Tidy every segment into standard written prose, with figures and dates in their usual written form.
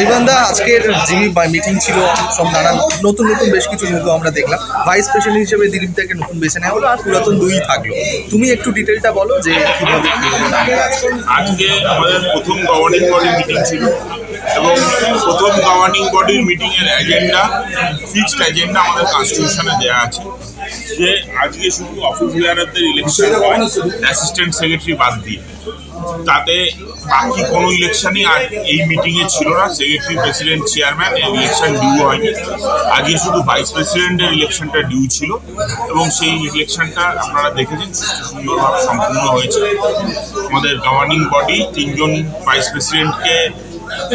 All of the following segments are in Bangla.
অনির্বাণদা, আজকের জিমি মিটিং ছিল, সব নানান নতুন নতুন বেশ কিছু লোক আমরা দেখলাম। ভাইস প্রেসিডেন্ট হিসেবে দিলীপদাকে নতুন বেছে নেওয়া হলো, আর পুরাতন দুই থাকলো। তুমি একটু ডিটেলটা বলো যে কিভাবে কি হলো। আজকে আমাদের প্রথম গভর্নিং বডির মিটিং ছিল এবং প্রথম গভর্নিং বডির মিটিংয়ের এজেন্ডা, ফিক্সড এজেন্ডা আমাদের কনস্টিটিউশনে দেওয়া আছে যে আজকে শুধু অফিস বেয়ারারদের ইলেকশন হয় অ্যাসিস্ট্যান্ট সেক্রেটারি বাদ দিয়ে, তাতে বাকি কোনো ইলেকশনই আর এই মিটিংয়ে ছিল না। সেক্রেটারি, প্রেসিডেন্ট, চেয়ারম্যান এর ইলেকশন ডিউ হয়নি। আজকে শুধু ভাইস প্রেসিডেন্টের ইলেকশনটা ডিউ ছিল এবং সেই ইলেকশনটা আপনারা দেখেছেন সুন্দরভাবে সম্পূর্ণ হয়েছে। আমাদের গভর্নিং বডি 3 জন ভাইস প্রেসিডেন্টকে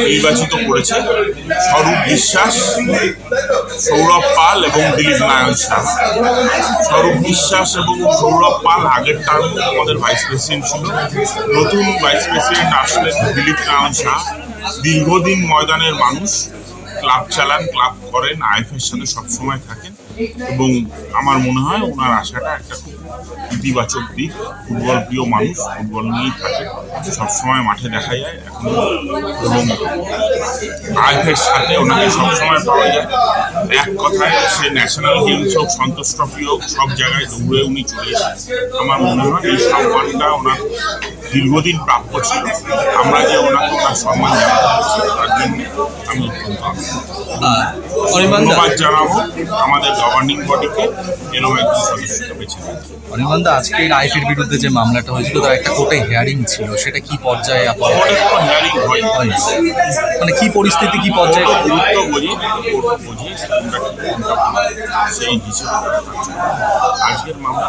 নির্বাচিত করেছে: স্বরূপ বিশ্বাস, সৌরভ পাল এবং দিলীপ নারায়ণ শাহ। স্বরূপ বিশ্বাস এবং সৌরভ পাল আগের টার্মে আমাদের ভাইস প্রেসিডেন্ট ছিল। নতুন ভাইস প্রেসিডেন্ট আসলেন দিলীপ নারায়ণ শাহ। দীর্ঘদিন ময়দানের মানুষ, ক্লাব চালান, ক্লাব করেন, আইএফের সাথে সবসময় থাকেন এবং আমার মনে হয় ওনার আশাটা একটা খুব ইতিবাচক দিক। ফুটবল প্রিয় মানুষ, ফুটবল নিয়েই থাকে, সবসময় মাঠে দেখা যায় এখন, এবং আইএফের সাথে ওনাকে সবসময় পাওয়া যায়। এক কথায় সে ন্যাশনাল গেমস হোক, সন্তোষ ট্রফি হোক, সব জায়গায় দৌড়ে উনি চলে যান। আমার মনে হয় এই সম্মানটা ওনার দীর্ঘদিন প্রাপ্য ছিল। আমরা যে ওনাকে ওনার সম্মান জানাতে পারছি তার জন্য আমি অত্যন্ত ধন্যবাদ জানাবো আমাদের গভর্নিং বডিকে এরকম একজন সদস্যকে বেছে নিয়েছে। অনির্বাণদা, আজকের আইফের বিরুদ্ধে যে মামলাটা হয়েছিল তার একটা কোর্টে হিয়ারিং ছিল, সেটা কি পর্যায়ে? হিয়ারিং হয় মানে কি পরিস্থিতি, কি পর্যায়ে? গুরুত্ব বুঝে সেই হিসেবে আজকের মামলা